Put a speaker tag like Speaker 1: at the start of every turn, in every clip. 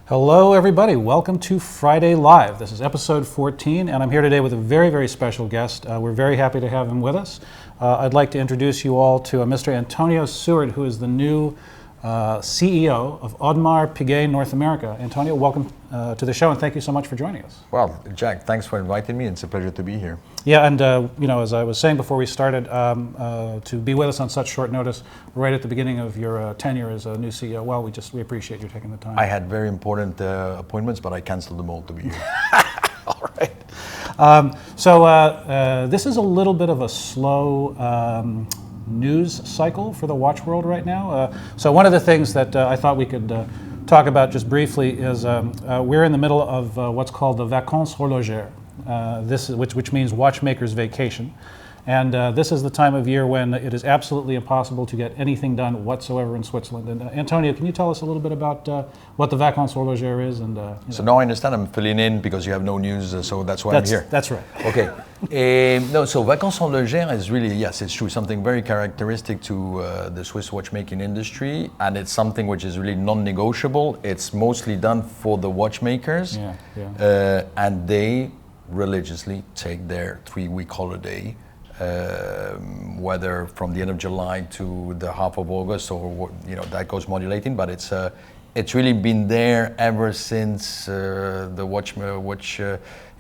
Speaker 1: Hello, everybody. Welcome to Friday Live. This is episode 14, and I'm here today with a very, very special guest. We're very happy to have him with us. I'd like to introduce you all to Mr. Antonio Seward, who is the new CEO of Audemars Piguet North America. Antonio, welcome to the show, and thank you so much for joining us.
Speaker 2: Well, Jack, thanks for inviting me. It's a pleasure to be here.
Speaker 1: Yeah, and as I was saying before we started, to be with us on such short notice, right at the beginning of your tenure as a new CEO, well, we appreciate you taking the time.
Speaker 2: I had very important appointments, but I canceled them all to be here.
Speaker 1: All right. So this is a little bit of a slow news cycle for the watch world right now. So one of the things that I thought we could talk about just briefly is we're in the middle of what's called the vacances horlogères, which means watchmaker's vacation. And this is the time of year when it is absolutely impossible to get anything done whatsoever in Switzerland. And Antonio, can you tell us a little bit about what the vacances horlogères is? And
Speaker 2: so now I understand I'm filling in because you have no news, so that's why I'm here.
Speaker 1: That's right.
Speaker 2: Okay. So vacances horlogères is really, yes, it's true, something very characteristic to the Swiss watchmaking industry, and it's something which is really non-negotiable. It's mostly done for the watchmakers, and they religiously take their 3-week holiday. Whether from the end of July to the half of August, or that goes modulating, but it's really been there ever since the watch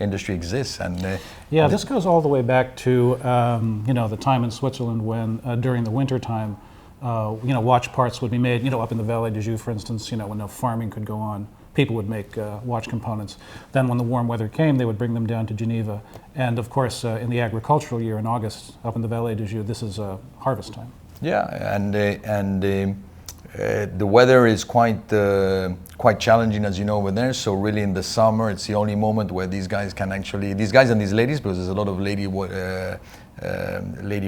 Speaker 2: industry exists. And
Speaker 1: this goes all the way back to the time in Switzerland when during the winter time, watch parts would be made. Up in the Vallée de Joux, for instance, when no farming could go on. People would make watch components. Then when the warm weather came, they would bring them down to Geneva. And of course, in the agricultural year in August, up in the Vallée de Joux, this is harvest time.
Speaker 2: Yeah, and the weather is quite challenging, as you know, over there. So really in the summer, it's the only moment where these guys and these ladies, because there's a lot of lady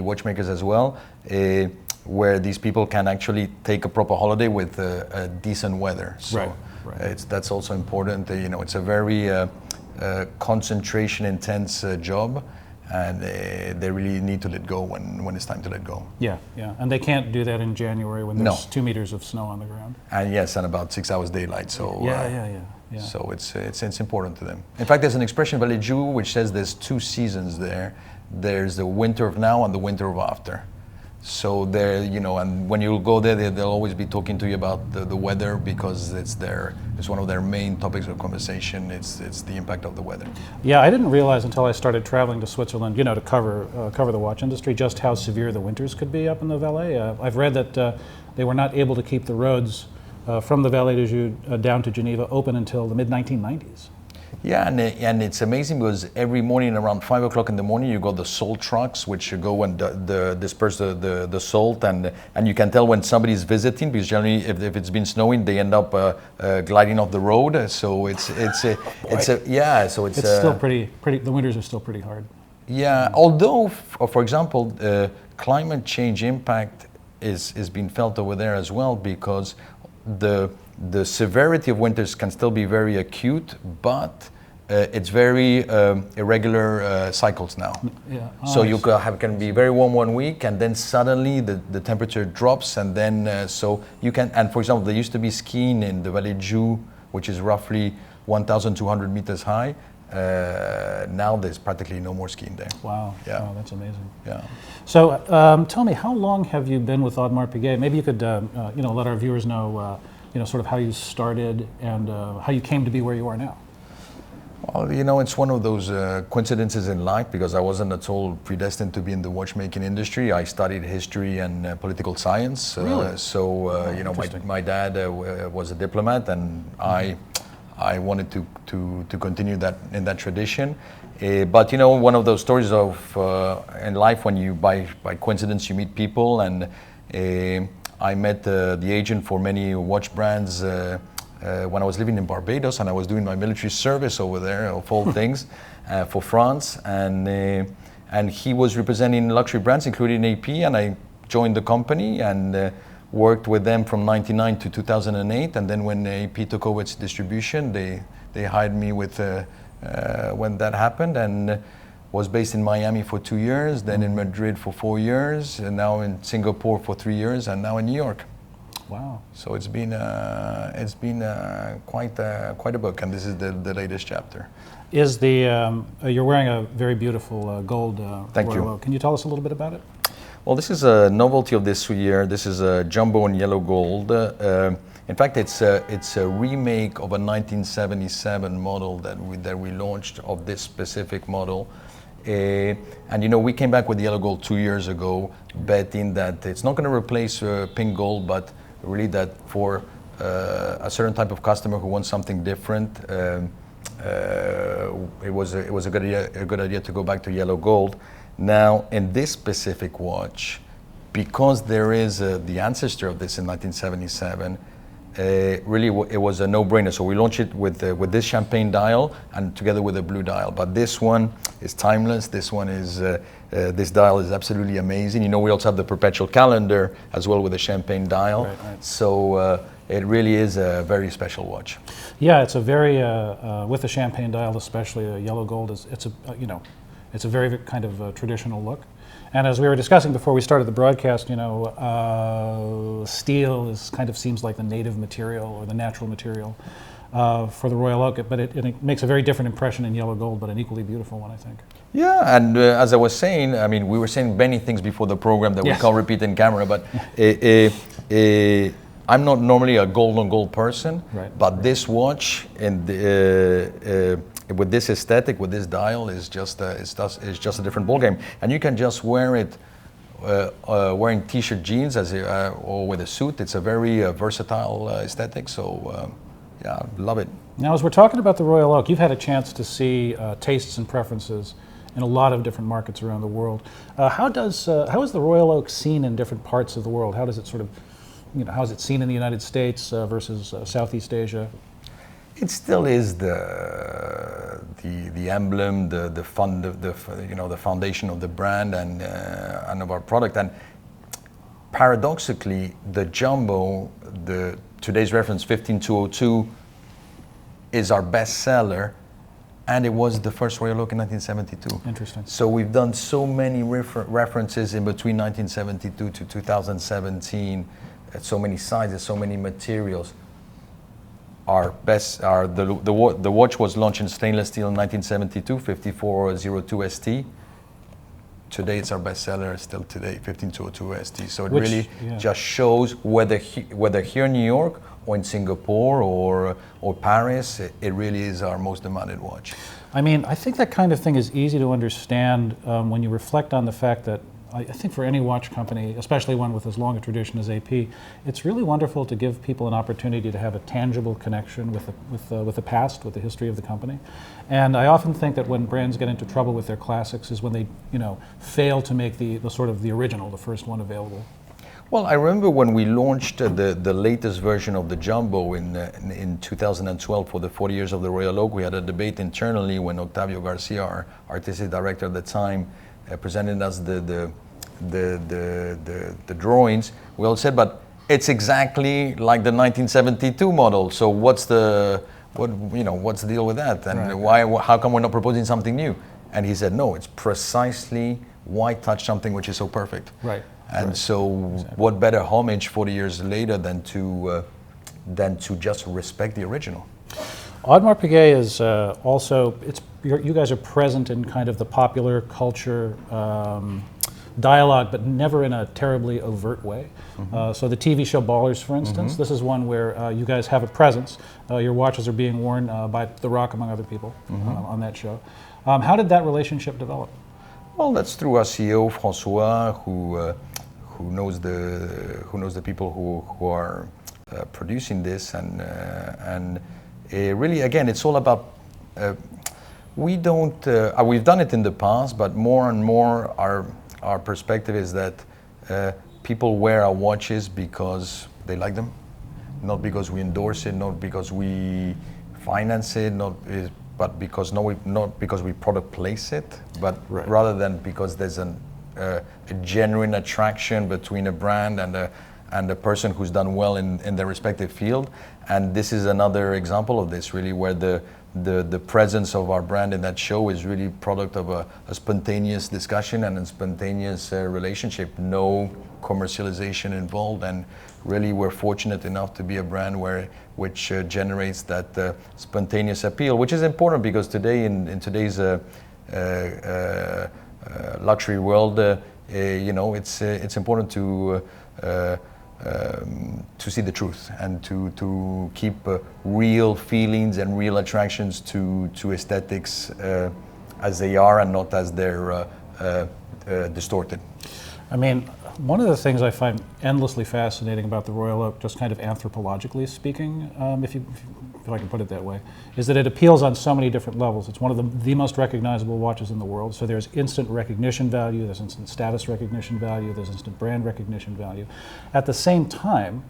Speaker 2: watchmakers as well, where these people can actually take a proper holiday with a decent weather. So.
Speaker 1: Right.
Speaker 2: That's also important. It's a very concentration intense job, and they really need to let go when it's time to let go.
Speaker 1: Yeah, and they can't do that in January when there's 2 meters of snow on the ground.
Speaker 2: And yes, and about 6 hours daylight. So
Speaker 1: yeah.
Speaker 2: So it's important to them. In fact, there's an expression in Vallée de Joux which says there's 2 seasons there. There's the winter of now and the winter of after. So there, and when you go there, they'll always be talking to you about the weather, because it's one of their main topics of conversation. It's the impact of the weather.
Speaker 1: Yeah, I didn't realize until I started traveling to Switzerland, to cover the watch industry, just how severe the winters could be up in the Valais. I've read that they were not able to keep the roads from the Vallée de Joux down to Geneva open until the mid-1990s.
Speaker 2: Yeah, and it's amazing because every morning around 5 o'clock in the morning, you got the salt trucks which go and disperse the salt, and you can tell when somebody's visiting, because generally if it's been snowing, they end up gliding off the road. So it's
Speaker 1: still pretty. The winters are still pretty hard.
Speaker 2: Yeah, although for example, climate change impact is being felt over there as well, because the severity of winters can still be very acute, but it's very irregular cycles now.
Speaker 1: Yeah.
Speaker 2: So you can be very warm one week, and then suddenly the temperature drops, and then so you can. And for example, there used to be skiing in the Vallée de Joux, which is roughly 1,200 meters high. Now there's practically no more skiing there.
Speaker 1: Wow.
Speaker 2: Yeah.
Speaker 1: Wow, that's amazing.
Speaker 2: Yeah.
Speaker 1: So tell me, how long have you been with Audemars Piguet? Maybe you could let our viewers know sort of how you started and how you came to be where you are now.
Speaker 2: Well, it's one of those coincidences in life, because I wasn't at all predestined to be in the watchmaking industry. I studied history and political science.
Speaker 1: Really?
Speaker 2: My dad was a diplomat, and I wanted to continue that in that tradition. But one of those stories of in life when you by coincidence you meet people, and I met the agent for many watch brands when I was living in Barbados, and I was doing my military service over there, of all things, for France, and he was representing luxury brands, including AP, and I joined the company and worked with them from 1999 to 2008, and then when AP took over its distribution, they hired me with when that happened, and was based in Miami for 2 years, then in Madrid for 4 years, and now in Singapore for 3 years, and now in New York.
Speaker 1: Wow.
Speaker 2: So it's been quite a book, and this is the latest chapter.
Speaker 1: Is you're wearing a very beautiful gold
Speaker 2: Thank you.
Speaker 1: Royal Oak. Can you tell us a little bit about it?
Speaker 2: Well, this is a novelty of this year. This is a jumbo in yellow gold. In fact, it's a remake of a 1977 model that we launched of this specific model. And we came back with yellow gold 2 years ago, betting that it's not going to replace pink gold, but really that for a certain type of customer who wants something different, it was a good idea to go back to yellow gold. Now, in this specific watch, because there is the ancestor of this in 1977, really it was a no-brainer. So we launched it with this champagne dial and together with a blue dial. But this one is timeless. This one is this dial is absolutely amazing. We also have the perpetual calendar as well with the champagne dial.
Speaker 1: Right.
Speaker 2: So it really is a very special watch.
Speaker 1: Yeah, it's a very with the champagne dial, especially yellow gold. It's a very kind of traditional look. And as we were discussing before we started the broadcast, steel seems like the native material or the natural material for the Royal Oak, but it makes a very different impression in yellow gold, but an equally beautiful one, I think.
Speaker 2: Yeah, and as I was saying, we were saying many things before the program that we can't repeat in camera, but I'm not normally a gold on gold person, but this watch and with this aesthetic, with this dial, is just a different ballgame, and you can just wear it wearing t-shirt jeans or with a suit. It's a very versatile aesthetic. So yeah, love it.
Speaker 1: Now, as we're talking about the Royal Oak, you've had a chance to see tastes and preferences in a lot of different markets around the world. How is the Royal Oak seen in different parts of the world? How does it how is it seen in the United States versus Southeast Asia?
Speaker 2: It still is the emblem, the foundation of the brand and of our product. And paradoxically, the jumbo, today's reference 15202, is our best seller, and it was the first Royal Oak in 1972.
Speaker 1: Interesting.
Speaker 2: So we've done so many references in between 1972 to 2017, at so many sizes, so many materials. Our best, the watch was launched in stainless steel in 1972, 5402 ST. Today it's our best seller still today, 15202 ST. So it really just shows whether here in New York or in Singapore or Paris, it really is our most demanded watch.
Speaker 1: I think that kind of thing is easy to understand when you reflect on the fact that I think for any watch company, especially one with as long a tradition as AP, it's really wonderful to give people an opportunity to have a tangible connection with the past, with the history of the company. And I often think that when brands get into trouble with their classics is when they, fail to make the original, the first one available.
Speaker 2: Well, I remember when we launched the latest version of the Jumbo in 2012 for the 40 years of the Royal Oak. We had a debate internally when Octavio Garcia, our artistic director at the time, presented us the drawings. We all said, but it's exactly like the 1972 model. So what's the deal with that? And how come we're not proposing something new? And he said, no, it's precisely why touch something which is so perfect.
Speaker 1: Right.
Speaker 2: And so, what better homage 40 years later than to just respect the original?
Speaker 1: Audemars Piguet is also, you guys are present in kind of the popular culture dialogue, but never in a terribly overt way. Mm-hmm. So the TV show Ballers, for instance, this is one where you guys have a presence. Your watches are being worn by The Rock, among other people, on that show. How did that relationship develop?
Speaker 2: Well, that's through our CEO, François, who knows the people who are producing this, and really, again, it's all about. We've done it in the past, but more and more our perspective is that people wear our watches because they like them, not because we endorse it, not because we finance it, but because not because we product place it, but rather than because there's a genuine attraction between a brand and a person who's done well in their respective field. And this is another example of this, really, where the the presence of our brand in that show is really product of a spontaneous discussion and a spontaneous relationship. No commercialization involved, and really we're fortunate enough to be a brand which generates that spontaneous appeal, which is important because today in today's luxury world, it's important to see the truth and to keep real feelings and real attractions to aesthetics as they are and not as they're distorted.
Speaker 1: I mean, one of the things I find endlessly fascinating about the Royal Oak, just kind of anthropologically speaking, if I can put it that way, is that it appeals on so many different levels. It's one of the most recognizable watches in the world. So there's instant recognition value, there's instant status recognition value, there's instant brand recognition value. At the same time,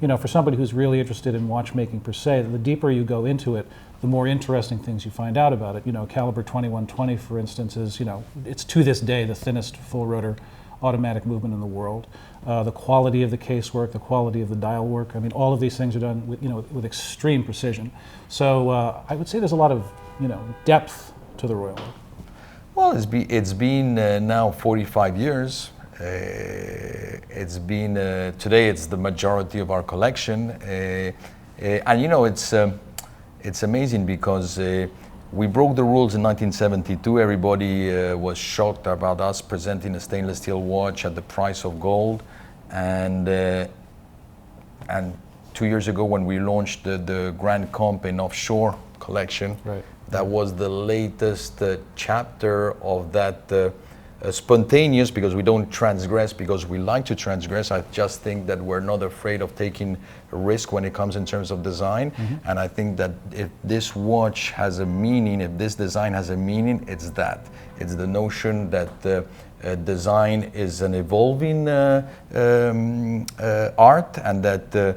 Speaker 1: for somebody who's really interested in watchmaking per se, the deeper you go into it, the more interesting things you find out about it. Caliber 2120, for instance, is, it's to this day the thinnest full rotor automatic movement in the world. The quality of the casework, the quality of the dial work, I mean, all of these things are done with extreme precision. So I would say there's a lot of depth to the Royal Oak.
Speaker 2: Well, it's been now 45 years. It's been today it's the majority of our collection, and it's amazing because we broke the rules in 1972. Everybody was shocked about us presenting a stainless steel watch at the price of gold, and 2 years ago when we launched the Grand Comp in offshore collection,
Speaker 1: right,
Speaker 2: that was the latest chapter of that spontaneous, because we don't transgress because we like to transgress. I just think that we're not afraid of taking a risk when it comes in terms of design. Mm-hmm. And I think that if this watch has a meaning, if this design has a meaning, it's that. It's the notion that design is an evolving art, and that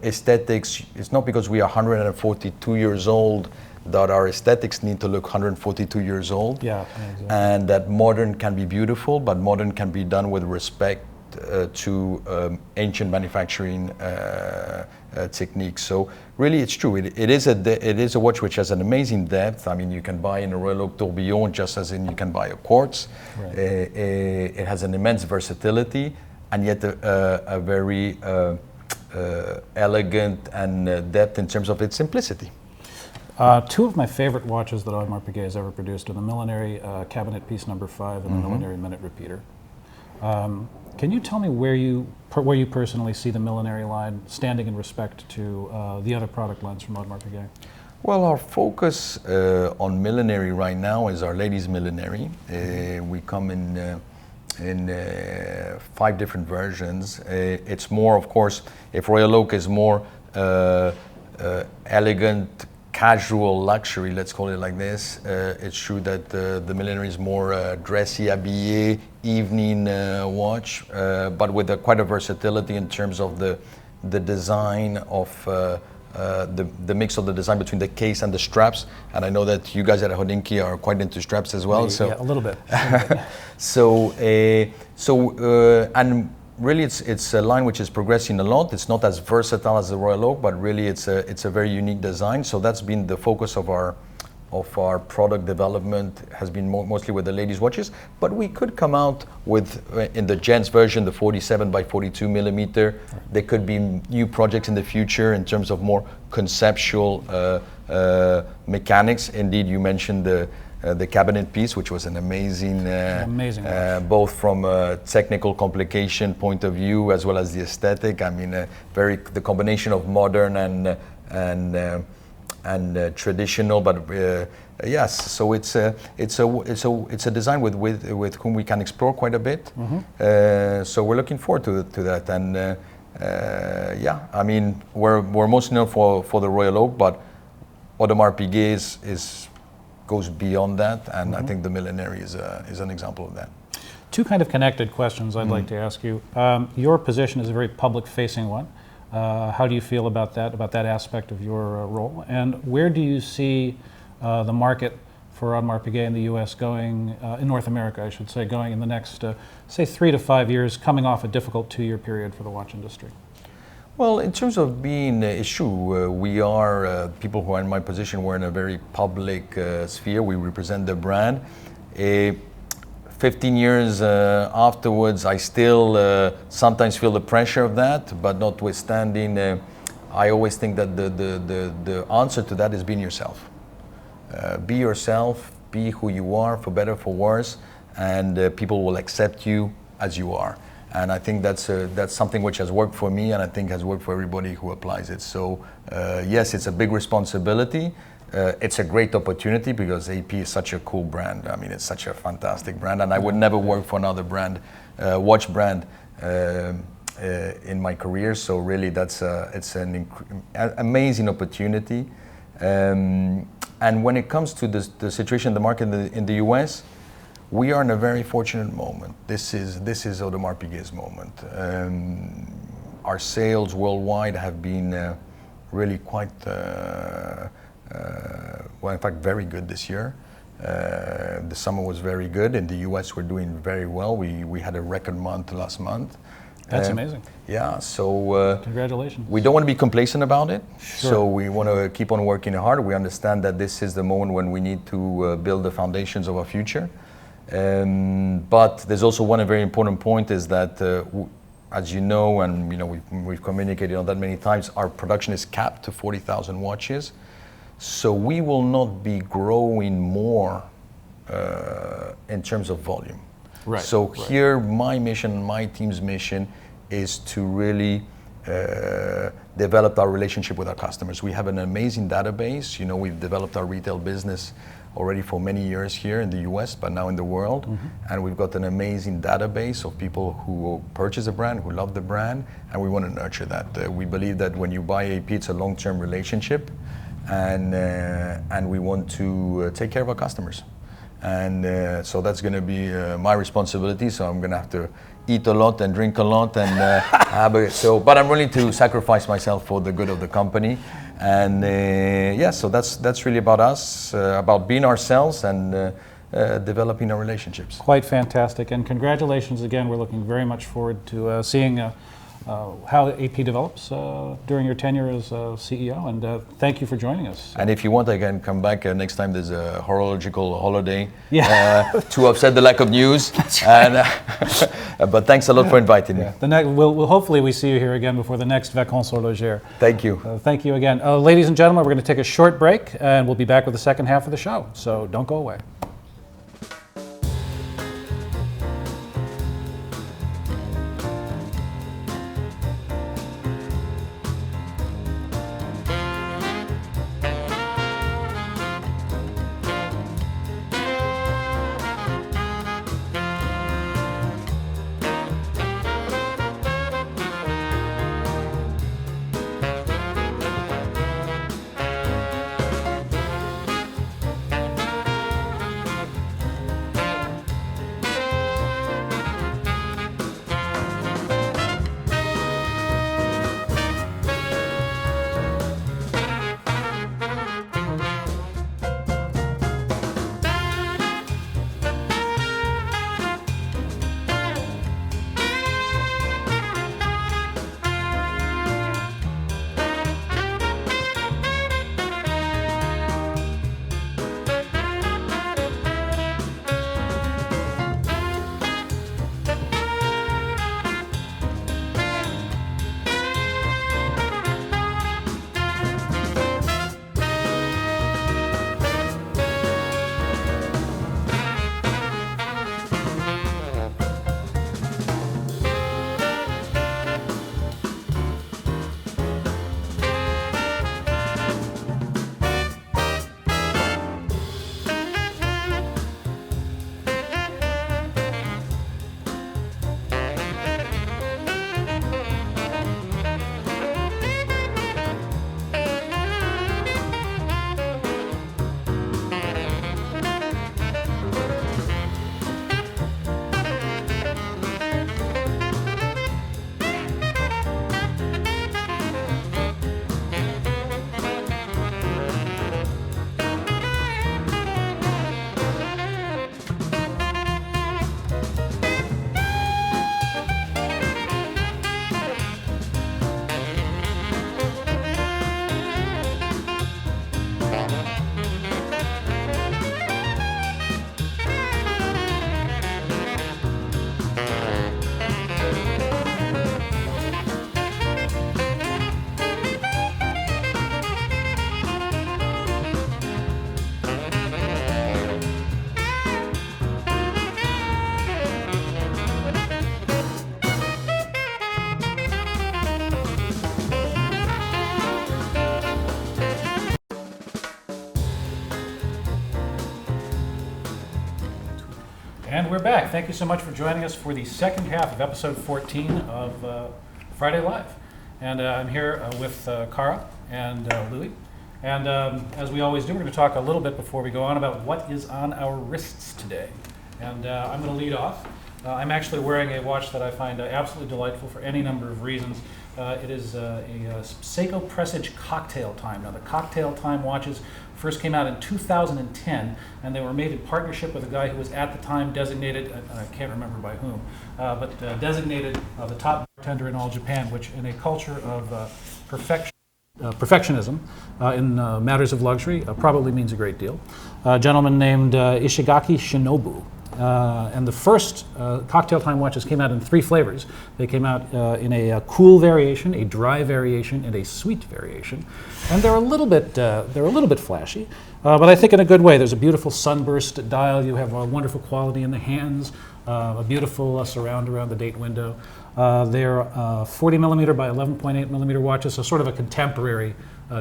Speaker 2: aesthetics, it's not because we are 142 years old that our aesthetics need to look 142 years old.
Speaker 1: Yeah, exactly.
Speaker 2: And that modern can be beautiful, but modern can be done with respect to ancient manufacturing techniques. So really, it's true. It is a watch which has an amazing depth. I mean, you can buy in a Royal Oak tourbillon just as in you can buy a quartz. Right. It has an immense versatility, and yet a very elegant and depth in terms of its simplicity.
Speaker 1: Two of my favorite watches that Audemars Piguet has ever produced are the Millenary cabinet piece number 5 and the Millenary minute repeater. Can you tell me where you personally see the Millenary line standing in respect to the other product lines from Audemars Piguet?
Speaker 2: Well, our focus on Millenary right now is our ladies' Millenary. We come in 5 different versions. It's more, of course, if Royal Oak is more elegant, casual luxury, let's call it like this. It's true that the Millenary is more dressy, habillé, evening watch, but with quite a versatility in terms of the design of the mix of the design between the case and the straps. And I know that you guys at Hodinkee are quite into straps as well.
Speaker 1: Yeah, a little bit.
Speaker 2: And really, it's a line which is progressing a lot. It's not as versatile as the Royal Oak, but really it's a very unique design. So that's been the focus of our product development, has been mostly with the ladies' watches. But we could come out with, in the gents version, the 47 by 42 millimeter. There could be new projects in the future in terms of more conceptual mechanics. Indeed, you mentioned the cabinet piece, which was an amazing both from a technical complication point of view as well as the aesthetic. I mean, the combination of modern and traditional, but yes. So it's a design with whom we can explore quite a bit. Mm-hmm. So we're looking forward to that, and I mean, we're mostly known for the Royal Oak, but Audemars Piguet goes beyond that, and I think the Millenary is an example of that.
Speaker 1: Two kind of connected questions I'd like to ask you. Your position is a very public-facing one. How do you feel about that aspect of your role? And where do you see the market for Audemars Piguet in the U.S. going, in North America, I should say, going in the next, say, 3 to 5 years, coming off a difficult 2-year period for the watch industry?
Speaker 2: Well, in terms of being an issue, we are, people who are in my position, we're in a very public sphere. We represent the brand. 15 years afterwards, I still sometimes feel the pressure of that, but notwithstanding, I always think that the answer to that is being yourself. Be yourself, be who you are, for better, for worse, and people will accept you as you are. And I think that's something which has worked for me, and I think has worked for everybody who applies it. So yes, it's a big responsibility. It's a great opportunity because AP is such a cool brand. I mean, it's such a fantastic brand, and I would never work for another brand, watch brand, in my career. So really, it's an amazing opportunity. And when it comes to the situation in the market in the US, we are in a very fortunate moment. This is Audemars Piguet's moment. Our sales worldwide have been really quite, well, in fact, very good this year. The summer was very good. In the US, we're doing very well. We had a record month last month.
Speaker 1: That's amazing.
Speaker 2: Yeah, so
Speaker 1: congratulations.
Speaker 2: We don't want to be complacent about it.
Speaker 1: Sure.
Speaker 2: So we want to keep on working hard. We understand that this is the moment when we need to build the foundations of our future. But there's also one very important point is that, as you know, and you know, we've communicated on that many times, our production is capped to 40,000 watches. So we will not be growing more in terms of volume.
Speaker 1: Right.
Speaker 2: So here, my mission, my team's mission is to really develop our relationship with our customers. We have an amazing database. You know, we've developed our retail business already for many years here in the US, but now in the world. Mm-hmm. And we've got an amazing database of people who purchase a brand, who love the brand, and we want to nurture that. We believe that when you buy AP, it's a long-term relationship, and we want to take care of our customers. And so that's going to be my responsibility. So I'm going to have to eat a lot and drink a lot, and but I'm willing to sacrifice myself for the good of the company. And yeah, so that's really about us, about being ourselves and developing our relationships.
Speaker 1: Quite fantastic, and congratulations again. We're looking very much forward to seeing how AP develops during your tenure as CEO, and thank you for joining us.
Speaker 2: And if you want, I can come back next time there's a horological holiday
Speaker 1: to
Speaker 2: offset the lack of news. And, but thanks a lot for inviting me.
Speaker 1: We'll hopefully we see you here again before the next Vacances Horlogères.
Speaker 2: Thank you.
Speaker 1: Thank you again. Ladies and gentlemen, we're going to take a short break, and we'll be back with the second half of the show, so don't go away. And we're back. Thank you so much for joining us for the second half of episode 14 of Friday Live. And I'm here with Cara and Louis. And as we always do, we're going to talk a little bit before we go on about what is on our wrists today. And I'm going to lead off. I'm actually wearing a watch that I find absolutely delightful for any number of reasons. It is a Seiko Presage Cocktail Time. Now, the Cocktail Time watches first came out in 2010, and they were made in partnership with a guy who was at the time designated, I can't remember by whom, but designated the top bartender in all Japan, which in a culture of perfectionism in matters of luxury probably means a great deal. A gentleman named Ishigaki Shinobu. And the first Cocktail Time watches came out in 3 flavors. They came out in a cool variation, a dry variation, and a sweet variation. And they're a little bit flashy, but I think in a good way. There's a beautiful sunburst dial. You have a wonderful quality in the hands, a beautiful surround around the date window. They're 40 millimeter by 11.8 millimeter watches, so sort of a contemporary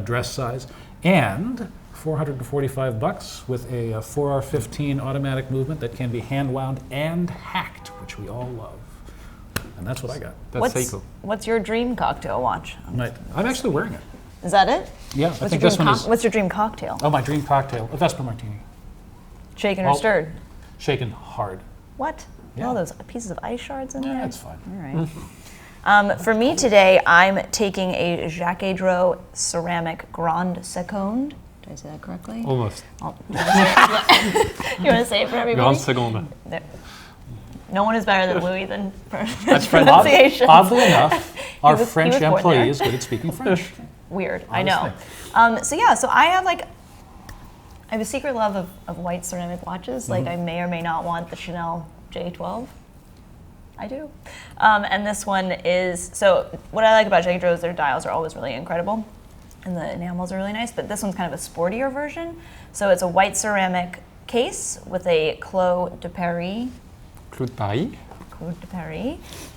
Speaker 1: dress size. And $445 with a 4R15 automatic movement that can be hand wound and hacked, which we all love. And that's what I got.
Speaker 3: That's Seiko. What's your dream cocktail watch?
Speaker 1: Right. I'm actually wearing it.
Speaker 3: Is that it?
Speaker 1: Yeah.
Speaker 3: What's your dream cocktail?
Speaker 1: Oh, my dream cocktail, a Vesper Martini.
Speaker 3: Shaken or stirred?
Speaker 1: Shaken hard.
Speaker 3: What?
Speaker 1: Yeah.
Speaker 3: All those pieces of ice shards in there?
Speaker 1: Yeah, that's fine.
Speaker 3: All right. For me today, I'm taking a Jacques Dro ceramic Grande Seconde. Did I say that correctly?
Speaker 4: Almost.
Speaker 3: You want to say it for everybody?
Speaker 4: Grande Seconde.
Speaker 3: No one is better than Louis than pronunciation.
Speaker 1: Oddly enough, our French employee is good at speaking French.
Speaker 3: Weird, I know. So I have a secret love of white ceramic watches. Like I may or may not want the Chanel J12. I do. And this one is, so what I like about Jacques Dro is their dials are always really incredible. And the enamels are really nice, but this one's kind of a sportier version. So it's a white ceramic case with a Clos de Paris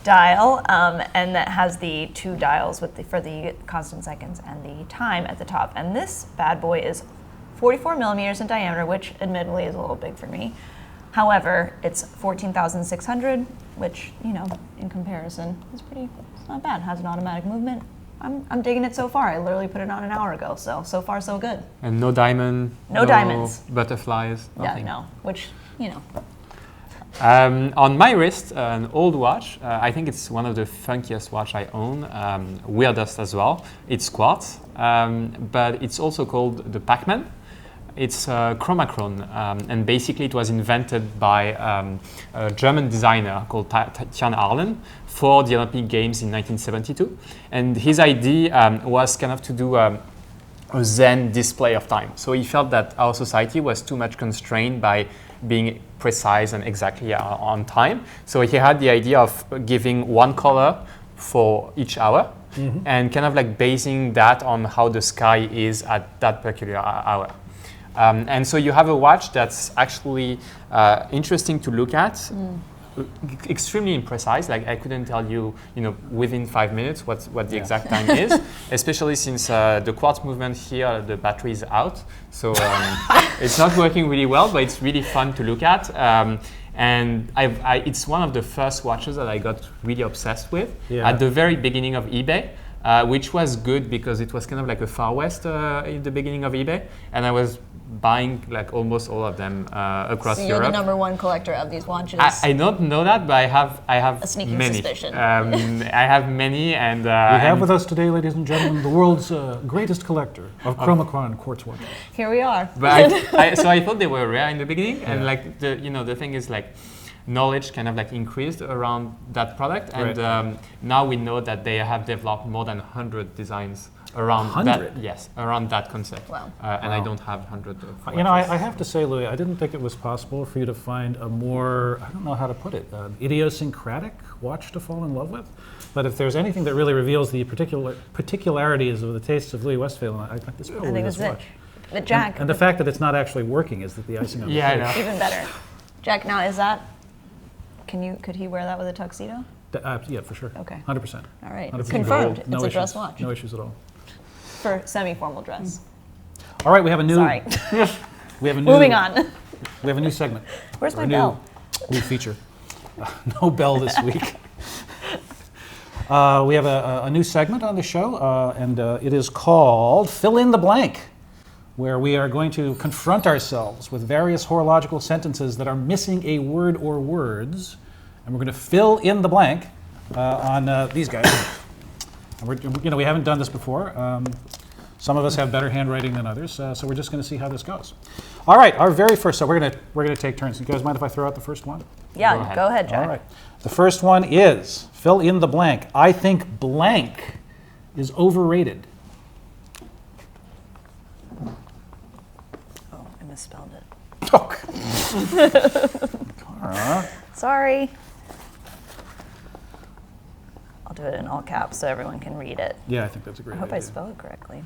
Speaker 3: dial, and that has the 2 dials for the constant seconds and the time at the top. And this bad boy is 44 millimeters in diameter, which admittedly is a little big for me. However, it's 14,600, which, in comparison is it's not bad. It has an automatic movement. I'm digging it so far. I literally put it on an hour ago, so far so good.
Speaker 4: And no diamond.
Speaker 3: No diamonds.
Speaker 4: Butterflies. Nothing.
Speaker 3: Yeah, no. Which,
Speaker 4: On my wrist, an old watch. I think it's one of the funkiest watch I own. Weirdest as well. It's quartz, but it's also called the Pac-Man. It's chromachrome, and basically it was invented by a German designer called Tian Arlen for the Olympic Games in 1972. And his idea was kind of to do a Zen display of time. So he felt that our society was too much constrained by being precise and exactly on time. So he had the idea of giving one color for each hour, and kind of like basing that on how the sky is at that peculiar hour. And so you have a watch that's actually interesting to look at, extremely imprecise. Like I couldn't tell you, within 5 minutes what the exact time is, especially since the quartz movement here, the battery is out. So it's not working really well, but it's really fun to look at. And it's one of the first watches that I got really obsessed with at the very beginning of eBay. Which was good because it was kind of like a Far West in the beginning of eBay, and I was buying like almost all of them across Europe.
Speaker 3: So you're the number one collector of these watches.
Speaker 4: I don't know that, but I have
Speaker 3: a sneaking
Speaker 4: many.
Speaker 3: Suspicion.
Speaker 4: I have many, and
Speaker 1: we have with us today, ladies and gentlemen, the world's greatest collector of chromachrome quartz watches.
Speaker 3: Here we are.
Speaker 4: But so I thought they were rare in the beginning, and like the thing is like, knowledge kind of like increased around that product, and now we know that they have developed more than 100 designs around that. Yes, around that concept.
Speaker 3: Wow.
Speaker 4: And I don't have 100 of watches.
Speaker 1: I have to say, Louis, I didn't think it was possible for you to find a more, I don't know how to put it, idiosyncratic watch to fall in love with. But if there's anything that really reveals the particularities of the tastes of Louis Westphalen, I think this probably is watch.
Speaker 3: But Jack,
Speaker 1: and the fact that it's not actually working is the icing on the cake.
Speaker 4: I know.
Speaker 3: Even better. Jack, now is that? Could he wear that with a tuxedo?
Speaker 1: Yeah, for sure.
Speaker 3: Okay.
Speaker 1: 100%.
Speaker 3: All right.
Speaker 1: 100%.
Speaker 3: Confirmed.
Speaker 1: No
Speaker 3: it's
Speaker 1: issues.
Speaker 3: A dress watch.
Speaker 1: No issues at all.
Speaker 3: For semi-formal dress.
Speaker 1: All right, we have a new.
Speaker 3: Sorry.
Speaker 1: We have a new.
Speaker 3: Moving on.
Speaker 1: We have a new segment.
Speaker 3: Where's my bell?
Speaker 1: new feature. No bell this week. We have a new segment on the show, and it is called Fill in the Blank, where we are going to confront ourselves with various horological sentences that are missing a word or words, and we're going to fill in the blank on these guys. And we haven't done this before. Some of us have better handwriting than others, so we're just going to see how this goes. All right, our very first. So we're going to take turns. You guys mind if I throw out the first one?
Speaker 3: Yeah, go ahead, Jack.
Speaker 1: All right. The first one is fill in the blank. I think blank is overrated.
Speaker 3: Oh, I misspelled it.
Speaker 1: Oh. Cara.
Speaker 3: Sorry. I'll do it in all caps so everyone can read it.
Speaker 1: Yeah, I think that's a great
Speaker 3: I hope
Speaker 1: idea.
Speaker 3: I spell it correctly.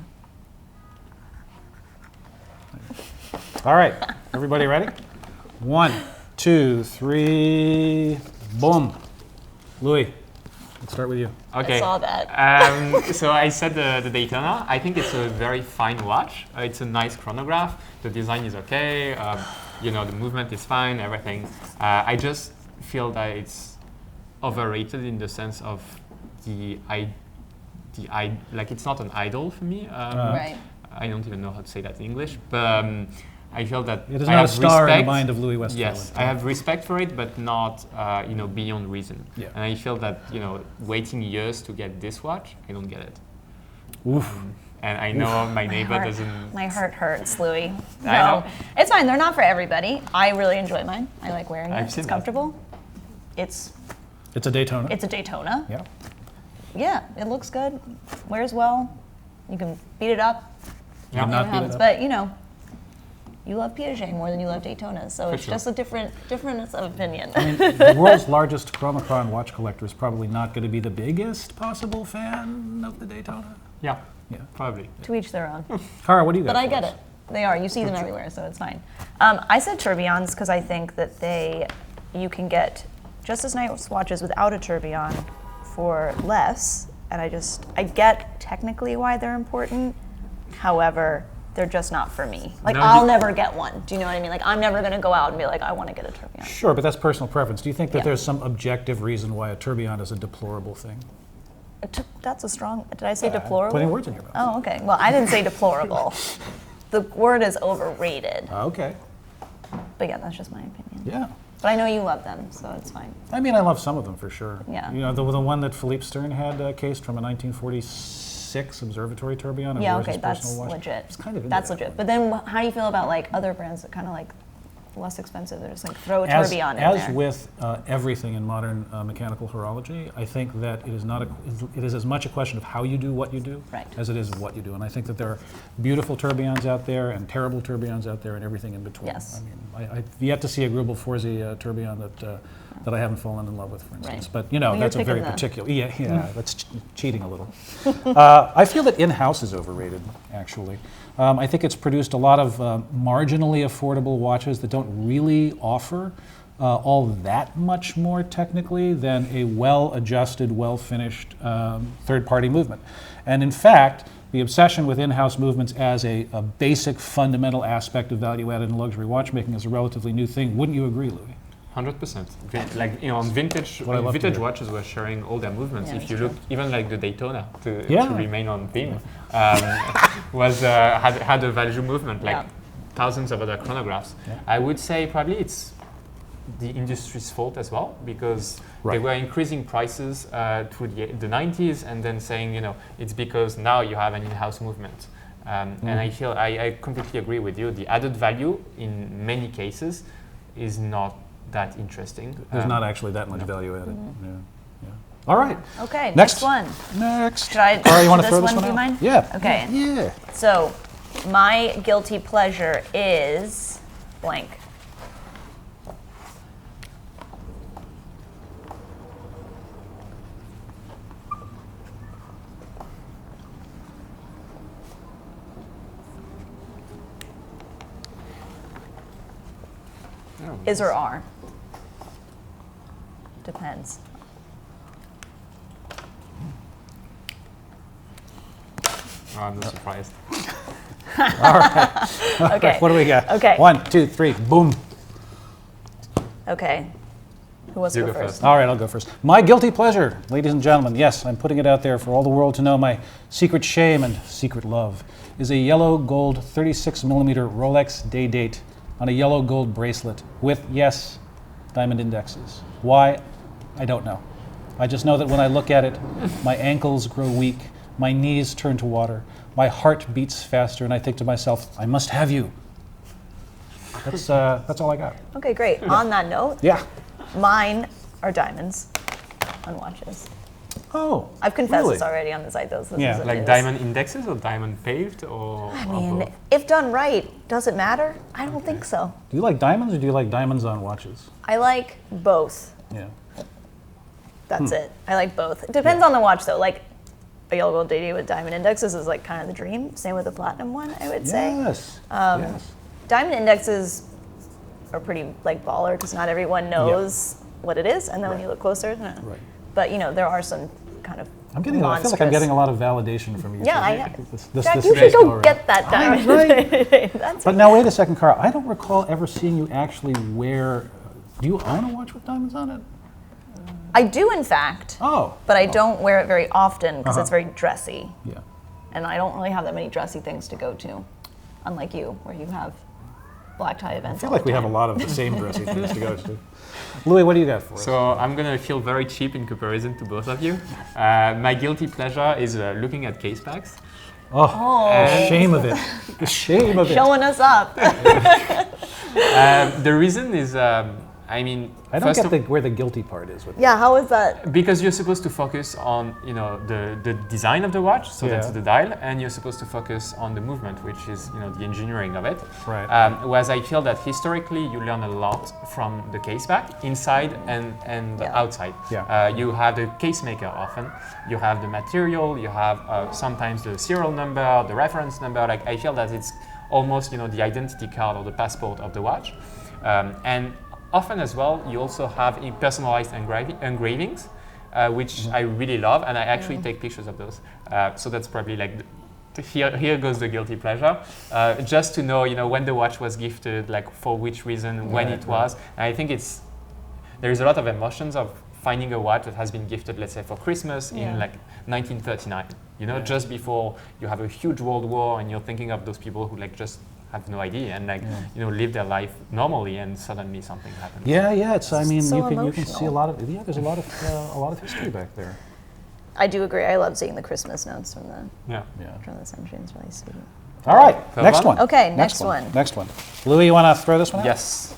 Speaker 1: All right, everybody ready? 1, 2, 3, boom. Louis, let's start with you.
Speaker 4: Okay.
Speaker 3: I saw that.
Speaker 4: So I said the Daytona. I think it's a very fine watch. It's a nice chronograph. The design is okay. The movement is fine. Everything. I just feel that it's overrated in the sense of like it's not an idol for me.
Speaker 3: Right.
Speaker 4: I don't even know how to say that in English, but I feel that
Speaker 1: It is
Speaker 4: I
Speaker 1: not a
Speaker 4: have
Speaker 1: star in the
Speaker 4: respect.
Speaker 1: mind of Louis Westphal.
Speaker 4: Yes, I have respect for it, but not beyond reason.
Speaker 1: Yeah.
Speaker 4: And I feel that waiting years to get this watch, I don't get it.
Speaker 1: Oof.
Speaker 4: And I know my neighbor doesn't.
Speaker 3: My heart hurts, Louis.
Speaker 4: I know.
Speaker 3: It's fine. They're not for everybody. I really enjoy mine. I like wearing it.
Speaker 4: I've seen
Speaker 3: It's
Speaker 4: that.
Speaker 3: comfortable. It's
Speaker 1: It's a Daytona.
Speaker 3: a Daytona.
Speaker 1: Yeah.
Speaker 3: Yeah, it looks good. Wears well. You can beat it up.
Speaker 4: Yeah.
Speaker 1: Not
Speaker 3: It
Speaker 1: beat it
Speaker 3: happens.
Speaker 1: up.
Speaker 3: But you love Piguet more than you love Daytonas, so
Speaker 4: For
Speaker 3: it's
Speaker 4: sure.
Speaker 3: just a difference of opinion.
Speaker 1: I mean, the world's largest chronochron watch collector is probably not going to be the biggest possible fan of the Daytona.
Speaker 4: Yeah.
Speaker 1: Yeah.
Speaker 4: Probably.
Speaker 3: To each their own.
Speaker 1: Cara, what do you got?
Speaker 3: But I
Speaker 1: for
Speaker 3: get
Speaker 1: us?
Speaker 3: it. They are. You see them everywhere, so it's fine. I said tourbillons because I think that you can get just as nice watches without a tourbillon for less. And I get technically why they're important. However, they're just not for me. Like,
Speaker 4: No,
Speaker 3: I'll never get one. Do you know what I mean? Like, I'm never going to go out and be like, I want to get a tourbillon.
Speaker 1: Sure, but that's personal preference. Do you think that
Speaker 3: Yeah.
Speaker 1: there's some objective reason why a tourbillon is a deplorable thing?
Speaker 3: That's a strong. Did I say deplorable?
Speaker 1: Putting words in your mouth.
Speaker 3: Oh, okay. Well, I didn't say deplorable. The word is overrated.
Speaker 1: Okay.
Speaker 3: But yeah, that's just my opinion.
Speaker 1: Yeah.
Speaker 3: But I know you love them, so it's fine.
Speaker 1: I mean, I love some of them for sure.
Speaker 3: Yeah.
Speaker 1: You know, the one that Philippe Stern had cased from a 1946 observatory tourbillon.
Speaker 3: Yeah,
Speaker 1: wears
Speaker 3: okay,
Speaker 1: his
Speaker 3: that's
Speaker 1: personal watch.
Speaker 3: legit.
Speaker 1: It's kind of into
Speaker 3: That's
Speaker 1: that.
Speaker 3: legit. But then how do you feel about like other brands that kind of like less expensive? They're just like throw a
Speaker 1: As,
Speaker 3: tourbillon in
Speaker 1: as
Speaker 3: there.
Speaker 1: with everything in modern mechanical horology, I think that it is as much a question of how you do what you do
Speaker 3: Right.
Speaker 1: as it is what you do. And I think that there are beautiful tourbillons out there and terrible tourbillons out there and everything in between.
Speaker 3: Yes.
Speaker 1: I mean, I've yet to see a Grubel Forzi tourbillon that I haven't fallen in love with, for instance.
Speaker 3: Right.
Speaker 1: But you know,
Speaker 3: Well, you're
Speaker 1: that's a very
Speaker 3: picking the-
Speaker 1: particular. Yeah, that's cheating a little. I feel that in-house is overrated, actually. I think it's produced a lot of marginally affordable watches that don't really offer all that much more technically than a well-adjusted, well-finished third-party movement. And in fact, the obsession with in-house movements as a basic fundamental aspect of value-added in luxury watchmaking is a relatively new thing. Wouldn't you agree, Louis?
Speaker 4: 100%. Like on vintage
Speaker 1: What I love to
Speaker 4: vintage
Speaker 1: hear.
Speaker 4: watches were sharing all their movements.
Speaker 3: Yeah,
Speaker 4: if
Speaker 3: that's
Speaker 4: you
Speaker 3: true.
Speaker 4: look, even like the Daytona to
Speaker 1: Yeah.
Speaker 4: remain on theme, was had a value movement like
Speaker 3: Yeah.
Speaker 4: thousands of other chronographs.
Speaker 1: Yeah.
Speaker 4: I would say probably it's the industry's fault as well because they
Speaker 1: Right.
Speaker 4: were increasing prices through the 90s and then saying it's because now you have an in-house movement. And I feel I completely agree with you. The added value in many cases is not that interesting.
Speaker 1: There's not actually that much value added. Yeah. All right.
Speaker 3: Okay,
Speaker 1: Next.
Speaker 3: next one.
Speaker 1: Next.
Speaker 3: Should I?
Speaker 1: Cara, you want to
Speaker 3: this
Speaker 1: throw this
Speaker 3: one
Speaker 1: one
Speaker 3: be
Speaker 1: out?
Speaker 3: mine?
Speaker 1: Yeah.
Speaker 3: Okay.
Speaker 1: Yeah.
Speaker 3: So, my guilty pleasure is blank.
Speaker 4: Oh,
Speaker 3: Is or are? Depends.
Speaker 4: Oh, I'm not surprised.
Speaker 3: Okay.
Speaker 1: What do we got?
Speaker 3: Okay.
Speaker 1: 1, 2, 3. Boom.
Speaker 3: Okay. Who wants to
Speaker 4: You
Speaker 3: go
Speaker 4: go
Speaker 3: first?
Speaker 4: first.
Speaker 1: All right, I'll go first. My guilty pleasure, ladies and gentlemen, yes, I'm putting it out there for all the world to know, my secret shame and secret love, is a yellow gold 36mm Rolex day date on a yellow gold bracelet with, yes, diamond indexes. Why? I don't know. I just know that when I look at it, my ankles grow weak, my knees turn to water, my heart beats faster, and I think to myself, I must have you. That's all I got.
Speaker 3: Okay, great. On that note,
Speaker 1: Yeah.
Speaker 3: mine are diamonds on watches.
Speaker 1: Oh,
Speaker 3: I've confessed
Speaker 1: really?
Speaker 3: this already on the site, though. So this
Speaker 1: Yeah.
Speaker 3: is what
Speaker 4: Like
Speaker 3: it is.
Speaker 4: diamond indexes or diamond paved or?
Speaker 3: I
Speaker 4: or
Speaker 3: mean,
Speaker 4: both?
Speaker 3: if done right, does it matter? I don't think so.
Speaker 1: Do you like diamonds or do you like diamonds on watches?
Speaker 3: I like both.
Speaker 1: Yeah.
Speaker 3: That's it. I like both. It depends on the watch, though. Like a yellow gold daily with diamond indexes is like kind of the dream. Same with the platinum one, I would say.
Speaker 1: Yes. Yes.
Speaker 3: Diamond indexes are pretty like baller because not everyone knows what it is, and then when you look closer,
Speaker 1: Right.
Speaker 3: But there are some kind of
Speaker 1: I feel like I'm getting a lot of validation from you.
Speaker 3: Yeah,
Speaker 1: This
Speaker 3: Jack, you should
Speaker 1: go
Speaker 3: go
Speaker 1: around.
Speaker 3: get that diamond.
Speaker 1: Right.
Speaker 3: That's
Speaker 1: But now wait a second, Cara. I don't recall ever seeing you actually wear. Do you own a watch with diamonds on it?
Speaker 3: I do, in fact,
Speaker 1: Oh.
Speaker 3: but I don't wear it very often because it's
Speaker 1: Uh-huh.
Speaker 3: very dressy,
Speaker 1: Yeah.
Speaker 3: and I don't really have that many dressy things to go to, unlike you, where you have black tie events.
Speaker 1: I feel like we have a lot of the same dressy things to go to. Louis, what do you got for us?
Speaker 4: So I'm gonna feel very cheap in comparison to both of you. My guilty pleasure is looking at case packs.
Speaker 1: Oh, the shame of it. The shame of it.
Speaker 3: Showing us up.
Speaker 4: The reason is, I mean,
Speaker 1: I don't
Speaker 4: first
Speaker 1: get
Speaker 4: of-
Speaker 1: where the guilty part is with
Speaker 3: Yeah, how is that?
Speaker 4: because you're supposed to focus on the design of the watch, so that's
Speaker 1: Yeah.
Speaker 4: the dial, and you're supposed to focus on the movement, which is the engineering of it.
Speaker 1: Right.
Speaker 4: Whereas I feel that historically you learn a lot from the case back, inside and
Speaker 3: Yeah.
Speaker 4: outside.
Speaker 1: Yeah.
Speaker 4: You have the case maker often, you have the material, you have sometimes the serial number, the reference number. Like I feel that it's almost the identity card or the passport of the watch, and often as well, you also have personalized engravings, which I really love, and I actually take pictures of those. So that's probably like, here goes the guilty pleasure. Just to know, when the watch was gifted, like for which reason, when
Speaker 1: Right,
Speaker 4: it was. And I think there is a lot of emotions of finding a watch that has been gifted, let's say for Christmas in like 1939. Just before you have a huge world war, and you're thinking of those people who like just have no idea and live their life normally, and suddenly something happens.
Speaker 1: Yeah. It's. I mean,
Speaker 3: So
Speaker 1: you can see a
Speaker 3: emotional.
Speaker 1: lot of. Yeah, there's a lot of history back there.
Speaker 3: I do agree. I love seeing the Christmas notes from the
Speaker 4: Yeah.
Speaker 1: Yeah.
Speaker 3: from the century. It's really sweet.
Speaker 1: All right.
Speaker 4: Third
Speaker 1: Next
Speaker 4: one?
Speaker 1: one.
Speaker 3: Okay, next one.
Speaker 1: Next one. Louis, you want to throw this one out?
Speaker 4: Yes.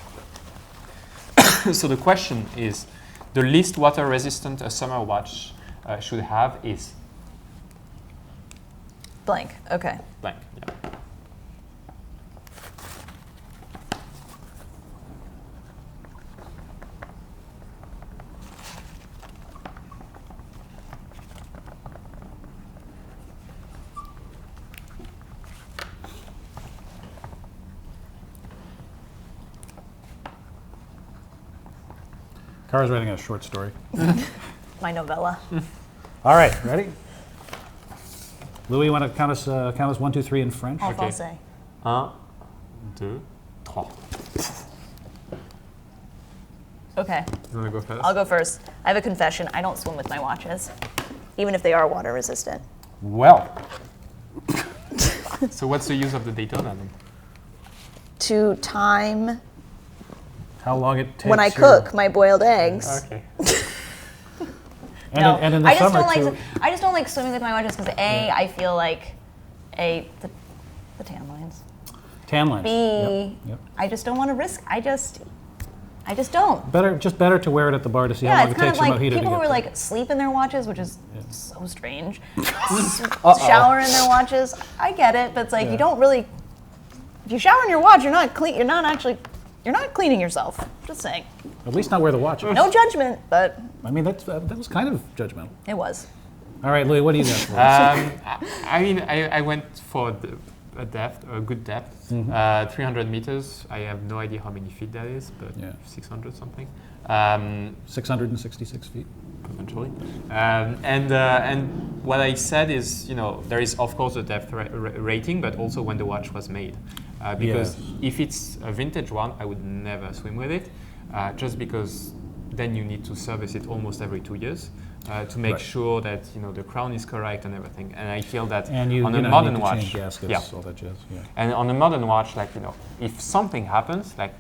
Speaker 4: So the question is, the least water resistant a summer watch should have is
Speaker 3: Blank. Okay.
Speaker 4: blank. Yeah.
Speaker 1: Cara's writing a short story.
Speaker 3: My novella.
Speaker 1: All right. Ready? Louis, you want to count us 1, 2, 3 in French?
Speaker 3: En
Speaker 4: Okay.
Speaker 3: français.
Speaker 4: 1, 2, 3.
Speaker 3: Okay.
Speaker 4: You want to go first?
Speaker 3: I'll go first. I have a confession. I don't swim with my watches, even if they are water resistant.
Speaker 1: Well,
Speaker 4: So what's the use of the Daytona then?
Speaker 3: To time
Speaker 1: how long it takes
Speaker 3: when I
Speaker 1: your-
Speaker 3: cook my boiled eggs.
Speaker 4: Okay.
Speaker 1: And,
Speaker 3: No,
Speaker 1: and in the
Speaker 3: I just
Speaker 1: summer
Speaker 3: don't
Speaker 1: too.
Speaker 3: like. I just don't like swimming with my watches because I feel like the tan lines.
Speaker 1: Tan lines.
Speaker 3: B,
Speaker 1: Yep.
Speaker 3: I just don't want to risk. I just don't.
Speaker 1: Better to wear it at the bar to see how
Speaker 3: Yeah,
Speaker 1: long
Speaker 3: it's
Speaker 1: it
Speaker 3: kind
Speaker 1: takes
Speaker 3: of
Speaker 1: your
Speaker 3: like
Speaker 1: mojito to
Speaker 3: people
Speaker 1: get
Speaker 3: who are
Speaker 1: there.
Speaker 3: like sleep in their watches, which is so strange. Shower in their watches. I get it, but it's like you don't really. If you shower in your watch, you're not cleaning yourself. Just saying.
Speaker 1: At least not wear the watch.
Speaker 3: No judgment, but
Speaker 1: I mean, that was kind of judgmental.
Speaker 3: it was.
Speaker 1: All right, Louis, what do you got for us?
Speaker 4: I mean, I went for a good depth, 300 meters. I have no idea how many feet that is, but
Speaker 1: Yeah.
Speaker 4: 600 something.
Speaker 1: 666 feet.
Speaker 4: Eventually. And what I said is, there is of course a depth rating, but also when the watch was made. Because
Speaker 1: Yes.
Speaker 4: if it's a vintage one, I would never swim with it, just because then you need to service it almost every 2 years to make sure that the crown is correct and everything. And I feel that
Speaker 1: And you,
Speaker 4: on a
Speaker 1: need
Speaker 4: modern
Speaker 1: to
Speaker 4: watch,
Speaker 1: change gaskets, all that jazz. Yeah.
Speaker 4: and on a modern watch, like if something happens, like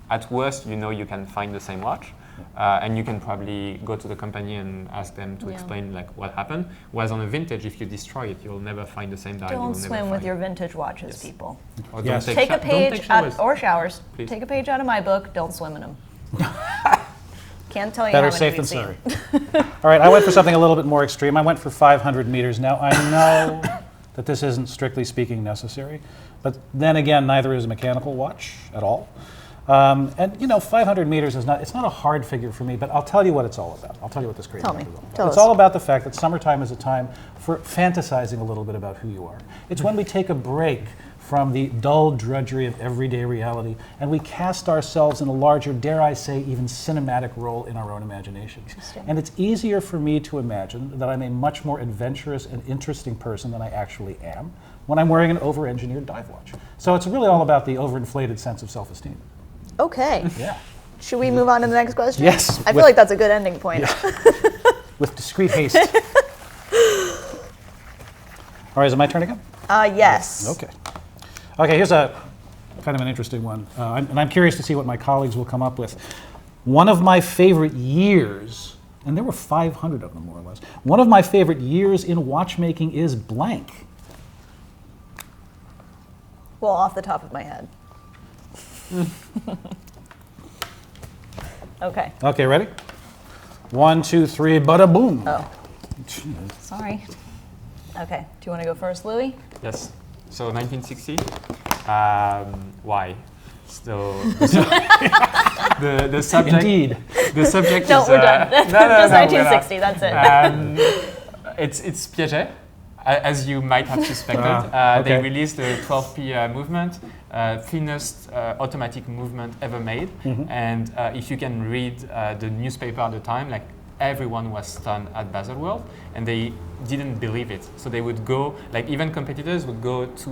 Speaker 4: at worst, you can find the same watch. And you can probably go to the company and ask them to explain like what happened. Whereas on a vintage, if you destroy it, you'll never find the same dial.
Speaker 3: Don't swim with your vintage watches, people.
Speaker 4: Or
Speaker 1: Yes.
Speaker 3: Take a page or showers.
Speaker 4: Please.
Speaker 3: Take a page out of my book. Don't swim in them. Can't tell you
Speaker 1: Better
Speaker 3: how much
Speaker 1: safe
Speaker 3: we've
Speaker 1: than
Speaker 3: seen.
Speaker 1: sorry. All right, I went for something a little bit more extreme. I went for 500 meters. Now, I know that this isn't strictly speaking necessary, but then again, neither is a mechanical watch at all. And 500 meters it's not a hard figure for me, but I'll tell you what it's all about. I'll tell you what this crazy
Speaker 3: Tell
Speaker 1: number
Speaker 3: me.
Speaker 1: is all about.
Speaker 3: Tell
Speaker 1: It's
Speaker 3: us.
Speaker 1: all about the fact that summertime is a time for fantasizing a little bit about who you are. It's when we take a break from the dull drudgery of everyday reality, and we cast ourselves in a larger, dare I say, even cinematic role in our own imaginations. And it's easier for me to imagine that I'm a much more adventurous and interesting person than I actually am when I'm wearing an over-engineered dive watch. So it's really all about the overinflated sense of self-esteem.
Speaker 3: Okay.
Speaker 1: Yeah.
Speaker 3: Should we move on to the next question?
Speaker 1: Yes,
Speaker 3: I feel
Speaker 1: with-
Speaker 3: like that's a good ending point.
Speaker 1: With discreet haste. All right, is it my turn again?
Speaker 3: Yes.
Speaker 1: Okay. Okay, here's a kind of an interesting one. And I'm curious to see what my colleagues will come up with. One of my favorite years, and there were 500 of them more or less, one of my favorite years in watchmaking is blank.
Speaker 3: Well, off the top of my head. Okay.
Speaker 1: Okay, ready? 1, 2, 3, bada boom.
Speaker 3: Oh. Sorry. Okay. Do you want to go first, Louis?
Speaker 4: Yes. So 1960. Why? So the subject.
Speaker 1: Indeed.
Speaker 4: The subject
Speaker 3: No,
Speaker 4: is.
Speaker 3: we're done.
Speaker 4: No,
Speaker 3: Just
Speaker 4: we're not.
Speaker 3: 1960. That's it.
Speaker 4: It's Piaget, as you might have suspected.
Speaker 1: Okay.
Speaker 4: They released the 12P movement, thinnest automatic movement ever made. And if you can read the newspaper at the time, like everyone was stunned at Baselworld, and they didn't believe it. So they would go, like even competitors would go to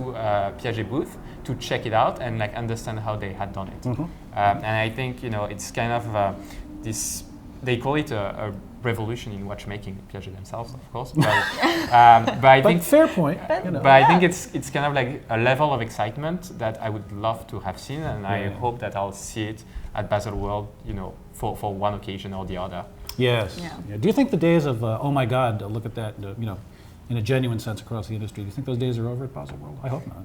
Speaker 4: Piaget booth to check it out and like understand how they had done it. And I think it's kind of this. They call it a revolution in watchmaking, Piaget themselves, of course. But I
Speaker 1: But
Speaker 4: think
Speaker 1: fair point.
Speaker 4: but I think it's kind of like a level of excitement that I would love to have seen, and I hope that I'll see it at Baselworld, for one occasion or the other.
Speaker 1: Yes.
Speaker 3: Yeah.
Speaker 1: Yeah. Do you think the days of, oh my God, look at that, in a genuine sense across the industry, do you think those days are over at Baselworld? I hope not.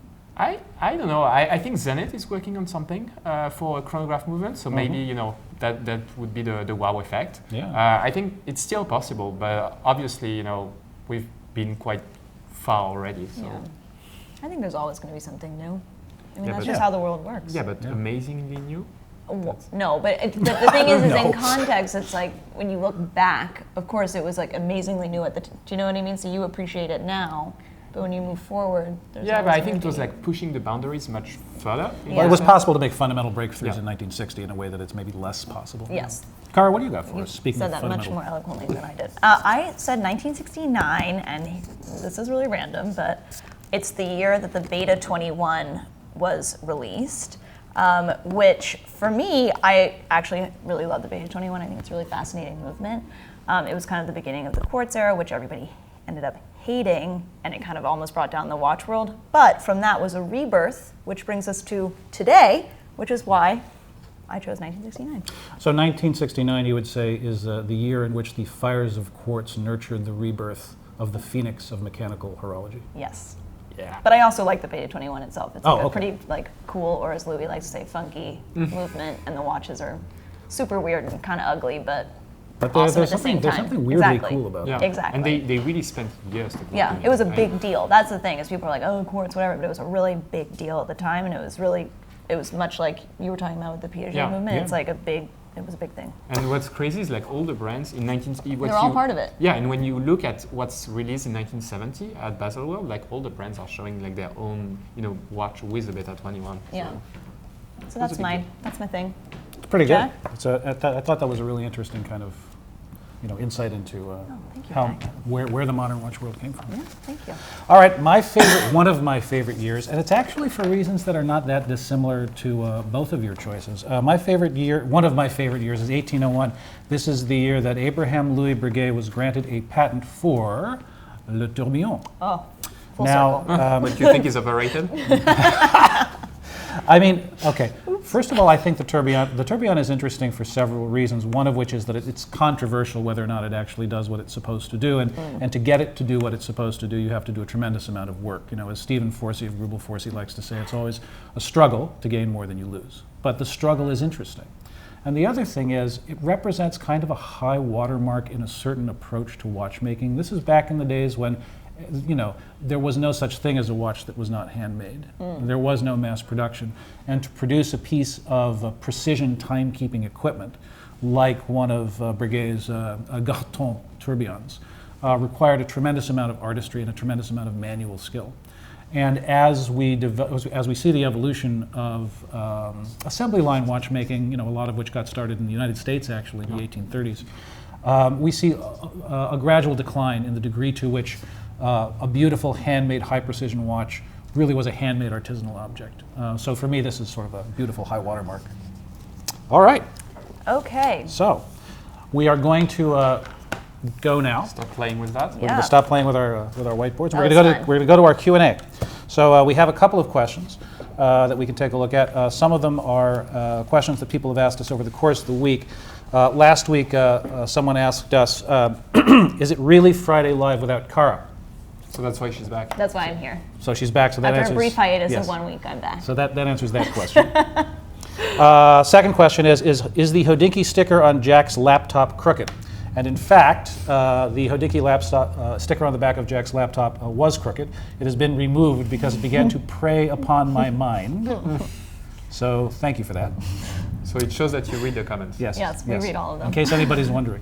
Speaker 4: I don't know. I think Zenith is working on something for a chronograph movement, so maybe that would be the wow effect.
Speaker 1: Yeah.
Speaker 4: I think it's still possible, but obviously we've been quite far already. So
Speaker 3: Yeah. I think there's always going to be something new. I mean,
Speaker 4: Yeah,
Speaker 3: that's
Speaker 4: but-
Speaker 3: just how the world works.
Speaker 4: yeah, but
Speaker 1: Yeah.
Speaker 4: amazingly new.
Speaker 3: No, but the thing is
Speaker 1: No.
Speaker 3: in context, it's like when you look back, of course, it was like amazingly new at the. Do you know what I mean? So you appreciate it now, but when you move forward, there's
Speaker 4: Yeah, but
Speaker 3: always
Speaker 4: I think
Speaker 3: gonna
Speaker 4: it was
Speaker 3: be-
Speaker 4: like pushing the boundaries much further. in
Speaker 1: Well, it
Speaker 4: that
Speaker 1: was
Speaker 4: sense.
Speaker 1: possible to make fundamental breakthroughs
Speaker 4: Yeah.
Speaker 1: in 1960 in a way that it's maybe less possible. now.
Speaker 3: Yes.
Speaker 1: Cara, what do you got for
Speaker 3: You
Speaker 1: us? Speaking
Speaker 3: said
Speaker 1: of
Speaker 3: that
Speaker 1: fundamental.
Speaker 3: much more eloquently than I did. I said 1969, and this is really random, but it's the year that the Beta 21 was released, which for me, I actually really love the Beta 21. I think it's a really fascinating movement. It was kind of the beginning of the quartz era, which everybody ended up hating, and it kind of almost brought down the watch world. But from that was a rebirth, which brings us to today, which is why I chose 1969.
Speaker 1: So 1969, you would say, is the year in which the fires of quartz nurtured the rebirth of the phoenix of mechanical horology.
Speaker 3: Yes.
Speaker 4: Yeah.
Speaker 3: But I also like the Beta 21 itself. It's
Speaker 1: Oh,
Speaker 3: like a
Speaker 1: okay.
Speaker 3: pretty like cool, or as Louis likes to say, funky movement, and the watches are super weird and kind of ugly, but
Speaker 1: But
Speaker 3: awesome
Speaker 1: there's
Speaker 3: at the same
Speaker 1: something
Speaker 3: time.
Speaker 1: weirdly
Speaker 3: Exactly.
Speaker 1: cool about
Speaker 4: Yeah.
Speaker 1: it.
Speaker 3: Exactly.
Speaker 4: And they really spent years to
Speaker 3: yeah,
Speaker 4: build
Speaker 3: it was a
Speaker 4: right?
Speaker 3: big deal. That's the thing, is people are like, oh, quartz, whatever, but it was a really big deal at the time, and it was much like you were talking about with the Piaget
Speaker 4: Yeah.
Speaker 3: movement.
Speaker 1: Yeah.
Speaker 3: It's like it was a big thing.
Speaker 4: And what's crazy is like all the brands in 1970.
Speaker 3: They're all part of it.
Speaker 4: Yeah, and when you look at what's released in 1970 at Baselworld, like all the brands are showing like their own, watch with the Beta 21. So.
Speaker 3: Yeah. So
Speaker 4: It was
Speaker 3: that's
Speaker 4: a big
Speaker 3: my thing.
Speaker 1: It's pretty
Speaker 3: Jack?
Speaker 1: good. I thought that was a really interesting kind of insight into
Speaker 3: thank you,
Speaker 1: how
Speaker 3: Jack.
Speaker 1: where the modern watch world came from.
Speaker 3: Yeah, thank you.
Speaker 1: All right, one of my favorite years, and it's actually for reasons that are not that dissimilar to both of your choices. One of my favorite years is 1801. This is the year that Abraham Louis Breguet was granted a patent for Le Tourbillon.
Speaker 3: Oh, full
Speaker 1: Now,
Speaker 3: circle.
Speaker 4: What do you think is overrated?
Speaker 1: I mean, okay. First of all, I think the tourbillon is interesting for several reasons. One of which is that it's controversial whether or not it actually does what it's supposed to do, and to get it to do what it's supposed to do, you have to do a tremendous amount of work. As Stephen Forsey of Grubel Forsey likes to say, it's always a struggle to gain more than you lose. But the struggle is interesting. And the other thing is, it represents kind of a high watermark in a certain approach to watchmaking. This is back in the days when there was no such thing as a watch that was not handmade. There was no mass production. And to produce a piece of precision timekeeping equipment, like one of Breguet's Garton tourbillons, required a tremendous amount of artistry and a tremendous amount of manual skill. And as we see the evolution of assembly line watchmaking, a lot of which got started in the United States actually in the 1830s, we see a gradual decline in the degree to which a beautiful handmade high precision watch really was a handmade artisanal object. So for me, this is sort of a beautiful high watermark. All right,
Speaker 3: Okay.
Speaker 1: so we are going to go now.
Speaker 4: Stop playing with that.
Speaker 1: We're going
Speaker 3: Yeah.
Speaker 1: to stop playing with our whiteboards.
Speaker 3: That
Speaker 1: We're
Speaker 3: was
Speaker 1: going
Speaker 3: fun.
Speaker 1: to go to our Q&A. So we have a couple of questions that we can take a look at. Some of them are questions that people have asked us over the course of the week. Last week, someone asked us, is it really Friday Live without Cara?
Speaker 4: So that's why she's back.
Speaker 3: That's why I'm here.
Speaker 1: So she's back. So that
Speaker 3: After
Speaker 1: answers,
Speaker 3: a brief hiatus
Speaker 1: yes.
Speaker 3: of 1 week, I'm back.
Speaker 1: So that answers that question. Second question is the Hodinkee sticker on Jack's laptop crooked? And in fact, the Hodinkee sticker on the back of Jack's laptop was crooked. It has been removed because it began to prey upon my mind. So thank you for that.
Speaker 4: So it shows that you read the comments.
Speaker 1: Yes.
Speaker 3: Yes, we read all of them.
Speaker 1: In case anybody's wondering.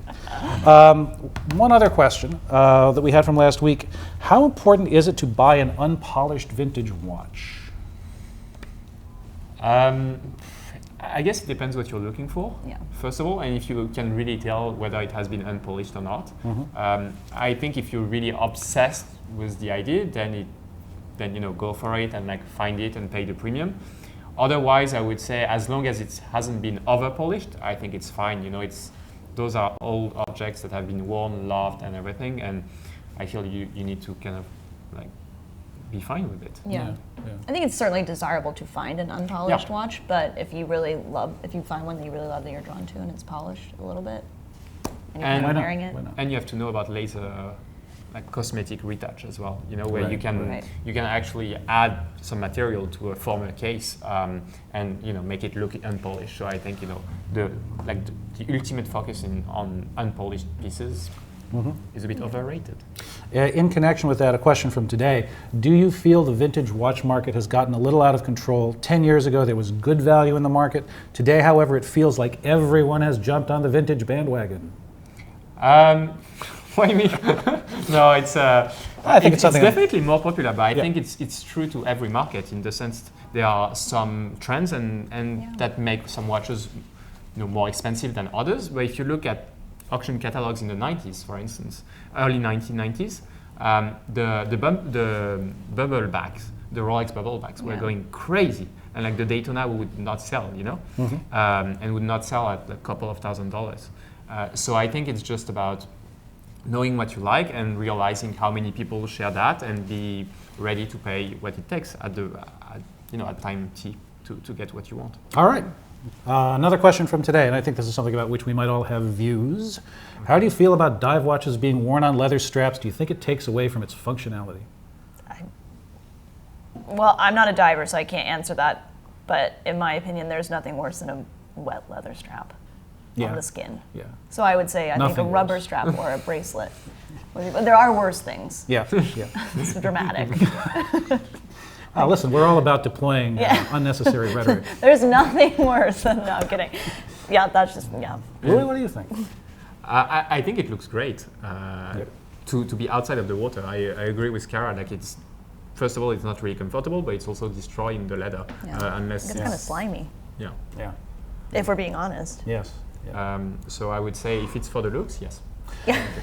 Speaker 1: One other question that we had from last week. How important is it to buy an unpolished vintage watch?
Speaker 4: I guess it depends what you're looking for,
Speaker 3: Yeah.
Speaker 4: first of all, and if you can really tell whether it has been unpolished or not. I think if you're really obsessed with the idea, then go for it and find it and pay the premium. Otherwise, I would say as long as it hasn't been over polished, I think it's fine. Those are old objects that have been worn, loved, and everything, and I feel you need to kind of be fine with it.
Speaker 3: Yeah. I think it's certainly desirable to find an unpolished watch, but if you find one that you really love that you're drawn to and it's polished a little bit, and you're
Speaker 4: And-
Speaker 3: kind of wearing it.
Speaker 1: Why not?
Speaker 4: And you have to know about laser cosmetic retouch as well, where
Speaker 1: Right.
Speaker 4: you can
Speaker 3: Right.
Speaker 4: you can actually add some material to a former case and make it look unpolished. So I think the ultimate focus on unpolished pieces is a bit overrated.
Speaker 1: In connection with that, a question from today. Do you feel the vintage watch market has gotten a little out of control? 10 years ago, there was good value in the market. Today, however, it feels like everyone has jumped on the vintage bandwagon.
Speaker 4: What do you mean? No, I think it's
Speaker 1: something-
Speaker 4: definitely more popular, but I
Speaker 1: Yeah.
Speaker 4: think it's true to every market in the sense there are some trends and that make some watches more expensive than others. But if you look at auction catalogs in the 90s, for instance, early 1990s, the bubble bags, the Rolex bubble bags were going crazy. And the Daytona would not sell, and would not sell at a couple of $1,000s. So I think it's just about knowing what you like and realizing how many people share that and be ready to pay what it takes at time T to get what you want.
Speaker 1: All right. Another question from today, and I think this is something about which we might all have views. How do you feel about dive watches being worn on leather straps? Do you think it takes away from its functionality?
Speaker 3: Well, I'm not a diver, so I can't answer that. But in my opinion, there's nothing worse than a wet leather strap on the skin.
Speaker 1: Yeah.
Speaker 3: So I would say I think a
Speaker 1: Nothing
Speaker 3: rubber
Speaker 1: worse.
Speaker 3: strap or a bracelet. But there are worse things.
Speaker 1: Yeah. Yeah.
Speaker 3: It's dramatic.
Speaker 1: Listen, we're all about deploying unnecessary rhetoric.
Speaker 3: There's nothing worse than, no, I'm kidding. Yeah, that's just,
Speaker 1: Really, what do you think?
Speaker 4: I think it looks great to be outside of the water. I agree with Cara. It's first of all, it's not really comfortable, but it's also destroying the leather unless
Speaker 3: It's kind of slimy,
Speaker 1: Yeah.
Speaker 3: if we're being honest.
Speaker 1: Yes. Yeah.
Speaker 4: So I would say if it's for the looks, yes,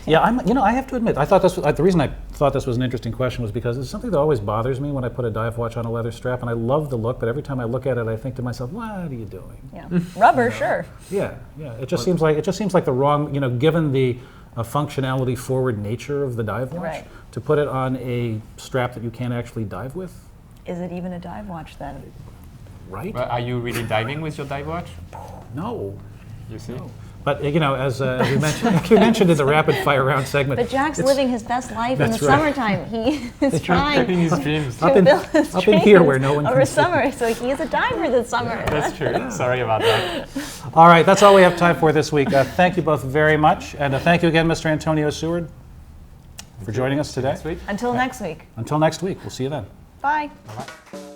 Speaker 1: Yeah, I have to admit, I thought this. The reason I thought this was an interesting question was because it's something that always bothers me when I put a dive watch on a leather strap, and I love the look, but every time I look at it, I think to myself, "What are you doing?"
Speaker 3: Yeah. Rubber, sure.
Speaker 1: Yeah. It just seems like the wrong. Given the functionality forward nature of the dive watch,
Speaker 3: Right.
Speaker 1: to put it on a strap that you can't actually dive with,
Speaker 3: Is it even a dive watch then?
Speaker 1: right?
Speaker 4: But are you really diving with your dive watch?
Speaker 1: No.
Speaker 4: You see?
Speaker 1: But as we mentioned in the rapid fire round segment,
Speaker 3: But Jack's living his best life in the
Speaker 1: That's right.
Speaker 3: summertime. He is
Speaker 4: Living
Speaker 3: trying
Speaker 4: his dreams.
Speaker 1: up in,
Speaker 3: build his
Speaker 1: up in here
Speaker 3: dreams
Speaker 1: where no one
Speaker 3: over
Speaker 1: can see.
Speaker 3: summer, so he is a diver this summer.
Speaker 4: That's true. Sorry about that.
Speaker 1: All right, that's all we have time for this week. Thank you both very much, and thank you again, Mr. Antonio Seward, for joining us today.
Speaker 4: Next week.
Speaker 3: Until next week.
Speaker 1: Until next week, we'll see you then.
Speaker 3: Bye.
Speaker 4: Bye-bye.